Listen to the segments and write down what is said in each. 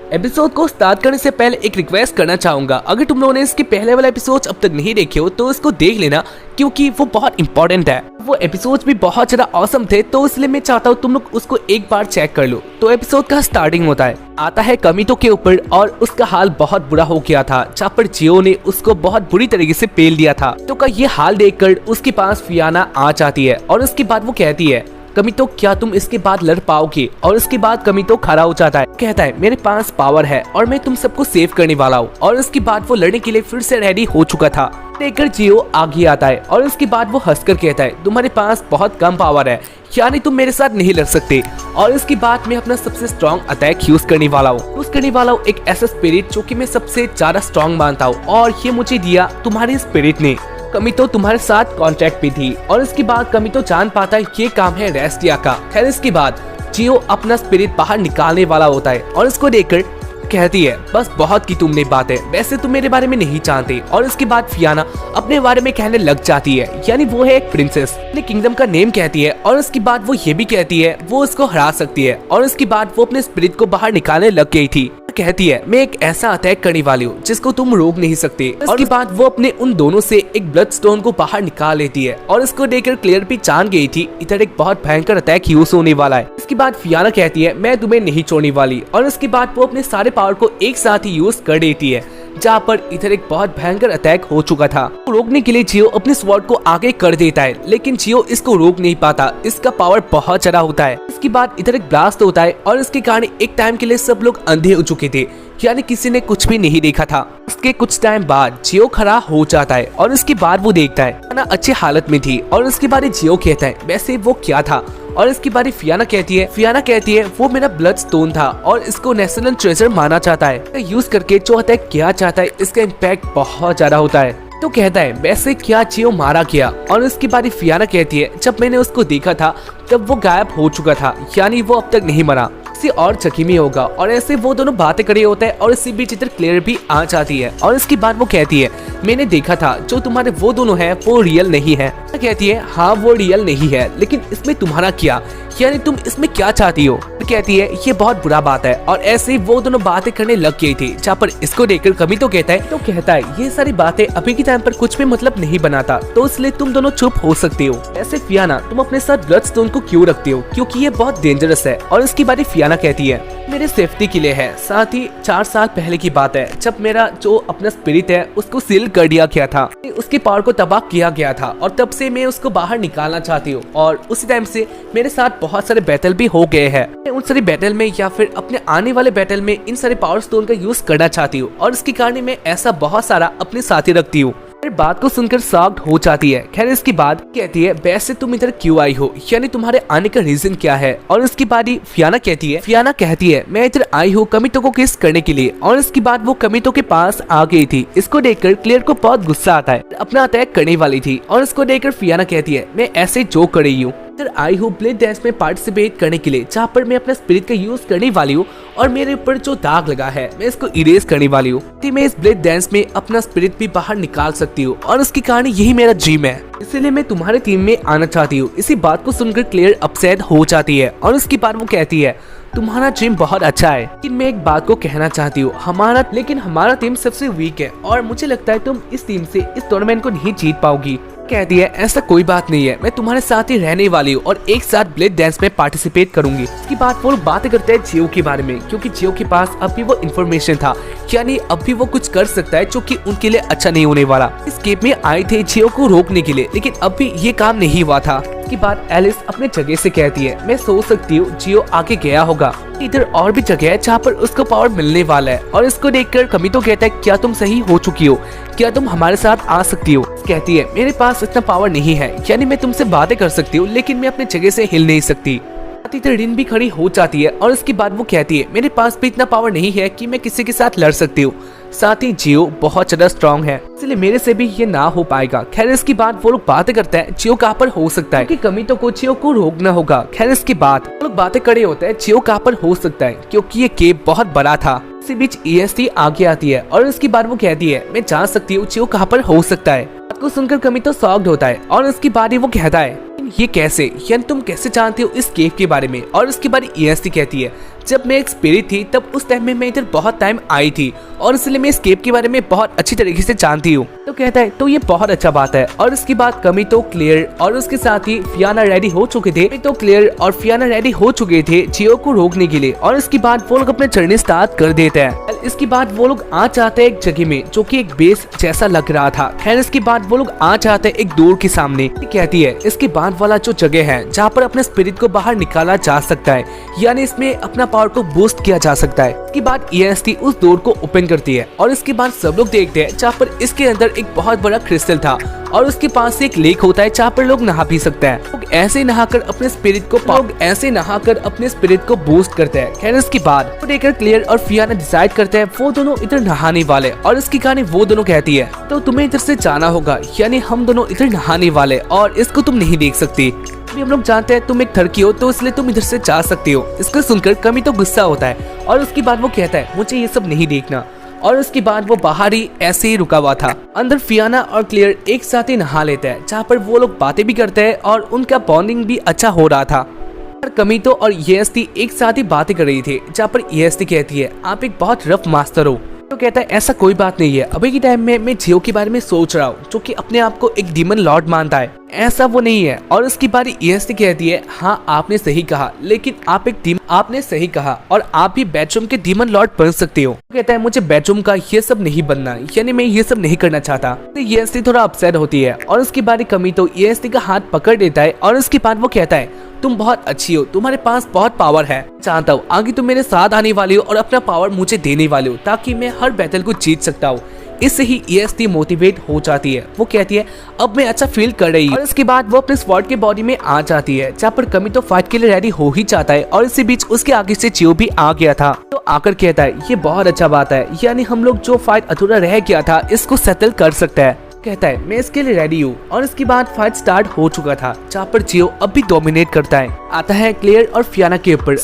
Episode को start करने से पहले एक रिक्वेस्ट करना चाहूंगा, अगर तुम लोगों ने इसके पहले वाला एपिसोड अब तक नहीं देखे हो तो इसको देख लेना, क्योंकि वो बहुत इंपॉर्टेंट है। वो एपिसोड भी बहुत ज्यादा ऑसम थे, तो इसलिए मैं चाहता हूँ तुम लोग उसको एक बार चेक कर लो। तो एपिसोड का स्टार्टिंग होता है, आता है कमितो के ऊपर और उसका हाल बहुत बुरा हो गया था, जहाँ पर जियो ने उसको बहुत बुरी तरीके से पेल दिया था। तो का ये हाल देखकर उसके पास फियाना आ जाती है और उसके बाद वो कहती है, कमितो क्या तुम इसके बाद लड़ पाओगे? और उसके बाद कमितो खड़ा हो जाता है, कहता है मेरे पास पावर है और मैं तुम सबको सेव करने वाला हूँ। और उसके बाद वो लड़ने के लिए फिर से रेडी हो चुका था। देखकर जियो आगे आता है और उसके बाद वो हंसकर कहता है तुम्हारे पास बहुत कम पावर है, यानी तुम मेरे साथ नहीं लड़ सकते। और इसके बाद मैं अपना सबसे स्ट्रॉन्ग अटैक यूज करने वाला हूँ एक ऐसा स्पिरिट जो कि मैं सबसे ज्यादा स्ट्रॉन्ग मानता हूँ, और ये मुझे दिया तुम्हारे स्पिरिट ने। कमितो तुम्हारे साथ कॉन्ट्रैक्ट भी थी। और इसके बाद कमितो जान पाता है ये काम है रेस्टिया का। खैर इसके बाद जियो अपना स्पिरिट बाहर निकालने वाला होता है और इसको देखकर कहती है बस बहुत की तुमने बातें, वैसे तुम मेरे बारे में नहीं जानते। और इसके बाद फियाना अपने बारे में कहने लग जाती है, यानी वो है एक प्रिंसेस, अपने किंगडम का नेम कहती है। और इसके बाद वो ये भी कहती है वो उसको हरा सकती है। और इसके बाद वो अपने स्पिरिट को बाहर निकालने लग गई थी। कहती है मैं एक ऐसा अटैक करने वाली हूँ जिसको तुम रोक नहीं सकते। और इसके बाद वो अपने उन दोनों से एक ब्लड स्टोन को बाहर निकाल लेती है। और इसको देखकर क्लियर भी जान गई थी इधर एक बहुत भयंकर अटैक यूज होने वाला है। इसके बाद फियाना कहती है मैं तुम्हें नहीं छोड़ने वाली। और इसके बाद वो अपने सारे पावर को एक साथ ही यूज कर देती है, जहाँ पर इधर एक बहुत भयंकर अटैक हो चुका था। तो रोकने के लिए जियो अपने स्वॉर्ड को आगे कर देता है, लेकिन जियो इसको रोक नहीं पाता, इसका पावर बहुत ज्यादा होता है। इसके बाद इधर एक ब्लास्ट होता है और इसके कारण एक टाइम के लिए सब लोग अंधे हो चुके थे, यानी किसी ने कुछ भी नहीं देखा था। उसके कुछ टाइम बाद जियो खड़ा हो जाता है और इसके बाद वो देखता है फियाना अच्छी हालत में थी। और इसके बारे जियो कहता है वैसे वो क्या था? और इसके बारे फियाना कहती है वो मेरा ब्लड स्टोन था और इसको नेशनल ट्रेजर माना जाता है। यूज करके जो अटैक किया जाता है इसका इम्पैक्ट बहुत ज्यादा होता है। तो कहता है वैसे क्या जियो मारा गया? और इसके बारे फियाना कहती है जब मैंने उसको देखा था तब वो गायब हो चुका था, यानी वो अब तक नहीं मरा, किसी और जगह में होगा। और ऐसे वो दोनों बातें करे होते हैं और इसी बीच इधर क्लियर भी आ जाती है। और इसके बाद वो कहती है मैंने देखा था जो तुम्हारे वो दोनों हैं वो रियल नहीं है। कहती है हाँ वो रियल नहीं है, लेकिन इसमें तुम्हारा क्या, यानी तुम इसमें क्या चाहती हो? कहती है ये बहुत बुरा बात है। और ऐसे ही वो दोनों बातें करने लग गई थी, जहाँ पर इसको देखकर कमितो कहता है ये सारी बातें अभी के टाइम पर कुछ भी मतलब नहीं बनाता, तो इसलिए तुम दोनों चुप हो सकते हो। ऐसे फियाना तुम अपने साथ ब्लड स्टोन को क्यों रखते हो, क्योंकि ये बहुत डेंजरस है। और इसकी बारी फियाना कहती है मेरे सेफ्टी के लिए है, साथ ही 4 साल पहले की बात है जब मेरा जो अपना स्पिरिट है उसको सील कर दिया गया था, उसके पावर को तबाह किया गया था, और तब से मैं उसको बाहर निकालना चाहती हूँ। और उसी टाइम से मेरे साथ बहुत सारे बैटल भी हो गए हैं। उन सारे बैटल में या फिर अपने आने वाले बैटल में इन सारे पावर स्टोन का यूज करना चाहती हूँ, और इसके कारण मैं ऐसा बहुत सारा अपने साथ ही रखती हूँ। बात को सुनकर शॉक्ड हो जाती है। खैर इसके बाद कहती है वैसे तुम इधर क्यों आई हो, यानी तुम्हारे आने का रीजन क्या है? और इसके बाद ही फियाना कहती है मैं इधर आई हूँ कमितो को किस करने के लिए। और इसके बाद वो कमितो के पास आ गई थी। इसको देखकर क्लियर को बहुत गुस्सा आता है, अपना अटैक करने वाली थी। और इसको देखकर फियाना कहती है मैं ऐसे जोक कर रही हूँ, इधर आई हूँ ब्लेड डांस में पार्टिसिपेट करने के लिए, जहाँ पर मैं अपना स्पिरिट का यूज करने वाली हूँ और मेरे ऊपर जो दाग लगा है मैं इसको इरेज करने वाली हूँ। मैं इस ब्लेड डांस में अपना स्पिरिट भी बाहर निकाल सकती हूँ, और इसके कारण यही मेरा ड्रीम है, इसलिए मैं तुम्हारे टीम में आना चाहती हूँ। इसी बात को सुनकर क्लियर अपसेट हो जाती है। और उसके बाद वो कहती है तुम्हारा टीम बहुत अच्छा है, लेकिन मैं एक बात को कहना चाहती हूँ हमारा टीम सबसे वीक है और मुझे लगता है तुम इस टीम से इस टूर्नामेंट को नहीं जीत पाओगी। कहती है ऐसा कोई बात नहीं है, मैं तुम्हारे साथ ही रहने वाली हूँ और एक साथ ब्लेड डांस में पार्टिसिपेट करूंगी। इसके बाद वो लोग बातें करते हैं जियो के बारे में, क्योंकि जियो के पास अभी वो इन्फॉर्मेशन था, यानी अभी वो कुछ कर सकता है जो कि उनके लिए अच्छा नहीं होने वाला। इस गेम में आए थे जियो को रोकने के लिए, लेकिन अभी ये काम नहीं हुआ था। इसके बाद एलिस अपने जगह से कहती है मैं सोच सकती हूँ जियो आगे गया होगा, इधर और भी जगह है जहाँ पर उसको पावर मिलने वाला है। और इसको देखकर कमितो कहता है क्या तुम सही हो चुकी हो, क्या तुम हमारे साथ आ सकती हो? कहती है मेरे पास इतना पावर नहीं है, यानी मैं तुमसे बातें कर सकती हूँ लेकिन मैं अपनी जगह से हिल नहीं सकती। इधर रिन भी खड़ी हो जाती है। और इसके बाद वो कहती है मेरे पास भी इतना पावर नहीं है कि मैं किसी के साथ लड़ सकती हूँ, साथ ही जियो बहुत ज्यादा स्ट्रॉन्ग है, इसलिए मेरे से भी ये ना हो पाएगा। खैर इसके बाद वो लोग बातें करते हैं जियो कहाँ पर हो सकता है, क्योंकि कमितो को जियो को रोकना होगा। खैर इसके बाद वो लोग बातें करे होते हैं जियो कहाँ पर हो सकता है, क्योंकि ये केव बहुत बड़ा था। इसी बीच EST आगे आती है और इसके बाद वो कहती है मैं जान सकती हूँ जियो कहाँ पर हो सकता है। बात को सुनकर कमितो शॉक्ड होता है और इसके बाद ही वो कहता है ये कैसे, यानी तुम कैसे जानते हो इस केव के बारे में? और इसके बाद EST कहती है जब मैं एक स्पिरिट थी तब उस टाइम में मैं इधर बहुत टाइम आई थी और इसलिए मैं एस्केप के बारे में बहुत अच्छी तरीके से जानती हूँ। तो कहता है तो ये बहुत अच्छा बात है। और इसके बाद कमितो, क्लेयर और उसके साथ ही फियाना रेडी हो चुके थे। तो क्लेयर और फियाना रेडी हो चुके थे जियो को रोकने के लिए और इसके बाद वो लोग अपने जर्नी स्टार्ट कर देते हैं। इसके बाद वो लोग आ जाते हैं एक जगह में जो कि एक बेस जैसा लग रहा था। खैर इसके बाद वो लोग आ जाते हैं एक डोर के सामने। कहती है इसके बाद वाला जो जगह है जहाँ पर अपने स्पिरिट को बाहर निकाला जा सकता है, यानी इसमें अपना पावर को बूस्ट किया जा सकता है। इसके बाद EST उस डोर को ओपन करती है और इसके बाद सब लोग देखते हैं जहाँ पर इसके अंदर एक बहुत बड़ा क्रिस्टल था और उसके पास से एक लेक होता है जहाँ पर लोग नहा पी सकते हैं। लोग ऐसे नहाकर अपने स्पिरिट को बूस्ट करते हैं। खैर इसके बाद वो देखकर क्लियर और फियाना डिसाइड करते हैं वो दोनों इधर नहाने वाले और इसके कारण वो दोनों कहती है तो तुम्हें इधर से जाना होगा, यानी हम दोनों इधर नहाने वाले और इसको तुम नहीं देख सकती। हम लोग जानते हैं तुम एक थड़की हो तो इसलिए तुम इधर से जा सकती हो। इसको सुनकर कमितो गुस्सा होता है और उसके बाद वो कहता है मुझे ये सब नहीं देखना और उसके बाद वो बाहर ही ऐसे ही रुका हुआ था। अंदर फियाना और क्लियर एक साथ ही नहा लेते हैं जहाँ पर वो लोग बातें भी करते हैं और उनका बॉन्डिंग भी अच्छा हो रहा था। कमितो और EST एक साथ ही बातें कर रही थी जहाँ पर EST कहती है आप एक बहुत रफ मास्टर हो। तो कहता है ऐसा कोई बात नहीं है, अभी के टाइम में मैं जियो के बारे में सोच रहा हूँ जो कि अपने आप को एक डीमन लॉर्ड मानता है, ऐसा वो नहीं है। और उसकी बारी EST कहती है हाँ आपने सही कहा, लेकिन आपने सही कहा और आप भी बेडरूम के डीमन लॉर्ड बन सकते हो। तो कहता है मुझे बेडरूम का ये सब नहीं बनना, यानी मैं ये सब नहीं करना चाहता। तो EST थोड़ा अपसेट होती है और उसकी बारी कमितो EST का हाथ पकड़ लेता है और उसके बाद वो कहता है तुम बहुत अच्छी हो, तुम्हारे पास बहुत पावर है, चाहता हूँ आगे तुम मेरे साथ आने वाली हो और अपना पावर मुझे देने वाले हो ताकि मैं हर बैटल को जीत सकता हूँ। इससे ही EST मोटिवेट हो जाती है। वो कहती है अब मैं अच्छा फील कर रही हूँ और इसके बाद वो अपने स्वॉर्ड के बॉडी में आ जाती है जहाँ पर कमितो फाइट के लिए रेडी हो ही जाता है और इसी बीच उसके आगे से जियो भी आ गया था। तो आकर कहता है ये बहुत अच्छा बात है, यानी हम लोग जो फाइट अधूरा रह गया था इसको सेटल कर सकते हैं। कहता है मैं इसके लिए रेडी हूँ और इसके बाद फाइट स्टार्ट हो चुका था जहाँ पर जियो अब भी डोमिनेट करता है। आता है क्लियर और फियाना के ऊपर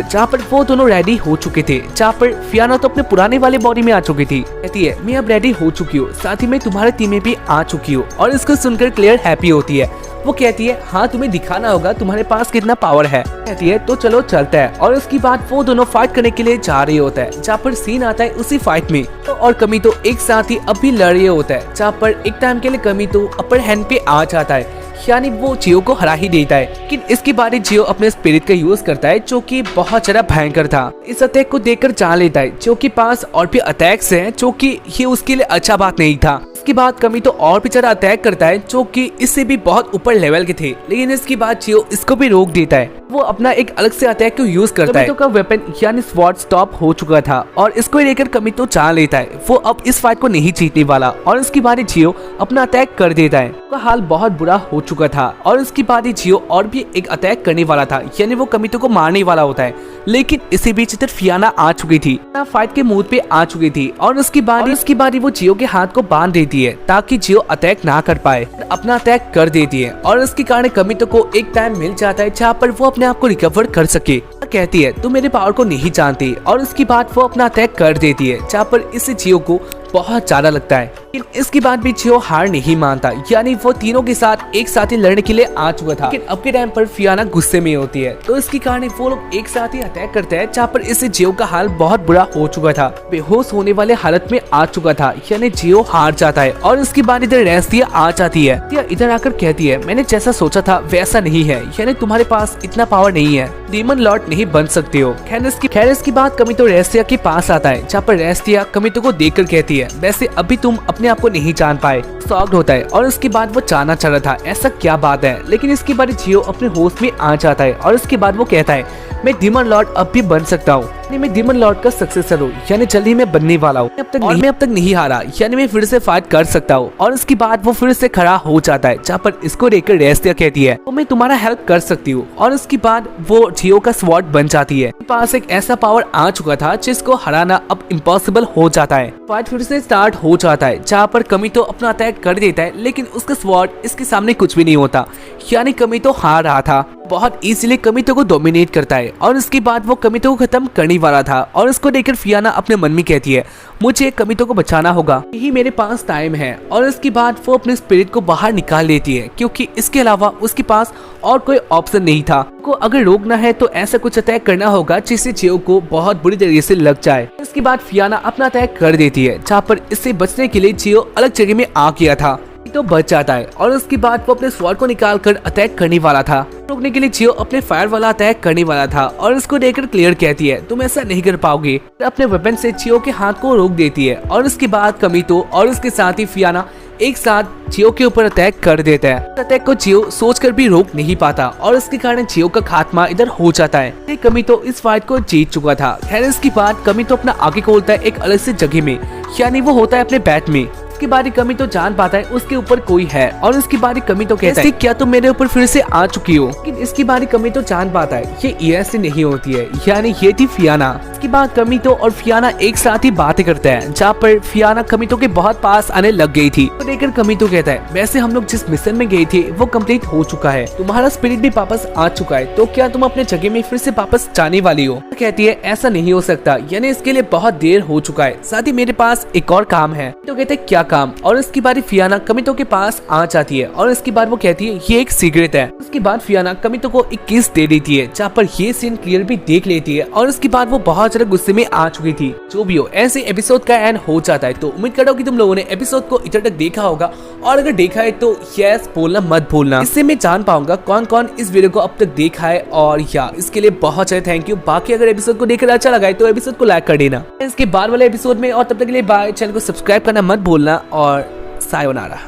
जहाँ पर वो दोनों रेडी हो चुके थे। जहाँ पर फियाना तो अपने पुराने वाले बॉडी में आ चुकी थी। कहती है मैं अब रेडी हो चुकी हूँ, साथ ही मैं तुम्हारे टीम में भी आ चुकी हूँ। और इसको सुनकर क्लियर हैप्पी होती है। वो कहती है हाँ तुम्हें दिखाना होगा तुम्हारे पास कितना पावर है। कहती है तो चलो चलते हैं। और उसके बाद वो दोनों फाइट करने के लिए जा रहे होता है जहाँ पर सीन आता है उसी फाइट में और कमितो एक साथ ही अब भी लड़ रहे होता है जहाँ पर एक टाइम के लिए कमितो अपर हैंड पे आ जाता है, यानी वो जियो को हरा ही देता है। लेकिन इसके बाद जियो अपने स्पिरिट का यूज करता है जो कि बहुत ज्यादा भयंकर था। इस अटैक को देखकर जान लेता है जियो के पास और भी अटैक्स हैं जो कि ये उसके लिए अच्छा बात नहीं था। इसके बाद कमितो और भी ज्यादा अटैक करता है जो कि इससे भी बहुत ऊपर लेवल के थे, लेकिन इसके बाद जियो इसको भी रोक देता है। वो अपना एक अलग से अटैक को यूज करता है। कमितो का वेपन यानी स्वॉर्ड स्टॉप हो चुका था और इसको लेकर कमितो जान लेता है वो अब इस फाइट को नहीं जीतने वाला और इसकी बारी जियो अपना अटैक कर देता है। उसका हाल बहुत बुरा हो चुका था और इसकी बारी जियो और भी एक अटैक करने वाला था, यानी वो कमितो को मारने वाला होता है। लेकिन इसी बीच इधर फियाना आ चुकी थी, फाइट के मूड पे आ चुकी थी और उसकी बारी वो जियो के हाथ को बांध देती है ताकि जियो अटैक ना कर पाए। अपना अटैक कर देती है और इसके कारण कमितो को एक टाइम मिल जाता है जहाँ पर वो अपने आप को रिकवर कर सके। कहती है तुम मेरे पावर को नहीं जानती और उसके बाद वो अपना अटैक कर देती है जहाँ पर इससे जियो को बहुत ज्यादा लगता है। लेकिन इसके बाद भी जियो हार नहीं मानता, यानी वो तीनों के साथ एक साथ ही लड़ने के लिए आ चुका था। लेकिन अब के टाइम पर फियाना गुस्से में होती है तो इसके कारण वो लोग एक साथ ही अटैक करते हैं जहाँ पर इससे जियो का हाल बहुत बुरा हो चुका था, बेहोश होने वाले हालत में आ चुका था, यानी जियो हार जाता है। और इसके बाद इधर रेस्टिया आ जाती है। इधर आकर कहती है मैंने जैसा सोचा था वैसा नहीं है, यानी तुम्हारे पास इतना पावर नहीं है, डीमन लॉर्ड नहीं बन सकते हो। खैर इसकी बात कमितो रेस्टिया के पास आता है जहाँ पर रेस्टिया कमितो को देखकर कहती है वैसे अभी तुम अपने आप को नहीं जान पाए। शॉक्ड होता है और उसके बाद वो जानना चाह रहा था ऐसा क्या बात है, लेकिन इसके बाद जियो अपने होश में आ जाता है और उसके बाद वो कहता है मैं डीमन लॉर्ड अब भी बन सकता हूँ, मैं डीमन लॉर्ड का सक्सेसर हूँ, यानी जल्दी मैं बनने वाला हूँ। मैं अब तक नहीं हारा, यानी मैं फिर से फाइट कर सकता हूँ। और उसके बाद वो फिर से खड़ा हो जाता है जहाँ पर इसको देखकर रेस्टिया कहती है तो मैं तुम्हारा हेल्प कर सकती हूँ। और उसके बाद वो जियो का स्वॉर्ड बन जाती है। पास एक ऐसा पावर आ चुका था जिसको हराना अब इम्पॉसिबल हो जाता है। फाइट फिर से स्टार्ट हो जाता है जहाँ पर कमितो अपना अटैक कर देता है, लेकिन उसका स्वॉर्ड इसके सामने कुछ भी नहीं होता, यानी कमितो हार रहा था। बहुत इजीली कमितो को डोमिनेट करता है और उसके बाद वो कमितो को खत्म करने वाला था और उसको देखकर फियाना अपने मन में कहती है मुझे कमितो को बचाना होगा, यही मेरे पास टाइम है। और इसके बाद वो अपने स्पिरिट को बाहर निकाल लेती है क्योंकि इसके अलावा उसके पास और कोई ऑप्शन नहीं था। को अगर रोकना है तो ऐसा कुछ अटैक करना होगा जिससे चियो को बहुत बुरी तरीके से लग जाए। इसके बाद फियाना अपना अटैक कर देती है जहाँ पर इससे बचने के लिए चियो अलग जगह में आ गया था तो बच जाता है। और उसके बाद वो अपने स्वॉर्ड को निकालकर अटैक करने वाला था। रोकने के लिए चियो अपने फायर वाला अटैक करने वाला था और उसको देखकर क्लियर कहती है तुम ऐसा नहीं कर पाओगे। अपने वेपन से चियो के हाथ को रोक देती है और उसके बाद कमितो और उसके साथ ही फियाना एक साथ चियो के ऊपर अटैक कर देता है। अटैक को चियो सोचकर भी रोक नहीं पाता और इसके कारण चियो का खात्मा इधर हो जाता है। कमितो इस फाइट को जीत चुका था। खैर इसके बाद कमितो अपना आगे खोलता है एक अलग से जगह में, यानी वो होता है अपने बैट में। इसके बाद कमितो जान पाता है उसके ऊपर कोई है और इसके बाद कमितो कहता है क्या तुम मेरे ऊपर फिर से आ चुकी हो। लेकिन इसके बाद कमितो जान पाता है ये ऐसे नहीं होती है, यानी ये थी फियाना। इसके बाद कमितो और फियाना एक साथ ही बातें करते हैं जहाँ पर फियाना कमितो के बहुत पास आने लग गई थी। तो देखकर कमितो कहता है वैसे हम लोग जिस मिशन में गए थे वो कंप्लीट हो चुका है, तुम्हारा स्पिरिट भी वापस आ चुका है, तो क्या तुम अपने जगह में फिर से वापस जाने वाली हो। कहती है ऐसा नहीं हो सकता, यानी इसके लिए बहुत देर हो चुका है, साथ ही मेरे पास एक और काम है। तो कहते हैं क्या काम। और इसके बाद फियाना कमितो के पास आ जाती है और इसके बाद वो कहती है ये एक सीक्रेट है। उसके बाद फियाना कमितो को एक किस दे देती है जहाँ पर ये सीन क्लियर भी देख लेती है और उसके बाद वो बहुत ज्यादा गुस्से में आ चुकी थी। जो भी हो ऐसे एपिसोड का एंड हो जाता है। तो उम्मीद करता हूँ कि तुम लोगों ने एपिसोड को इधर तक देखा होगा और अगर देखा है तो यस बोलना मत भूलना, इससे मैं जान पाऊंगा कौन कौन इस वीडियो को अब तक देखा है। और या इसके लिए बहुत ज्यादा थैंक यू। बाकी अगर एपिसोड को देखकर अच्छा लगा है तो एपिसोड को लाइक कर देना इसके बाद वाले एपिसोड में। और तब तक के लिए बाय, चैनल को सब्सक्राइब करना मत भूलना और सायोनारा।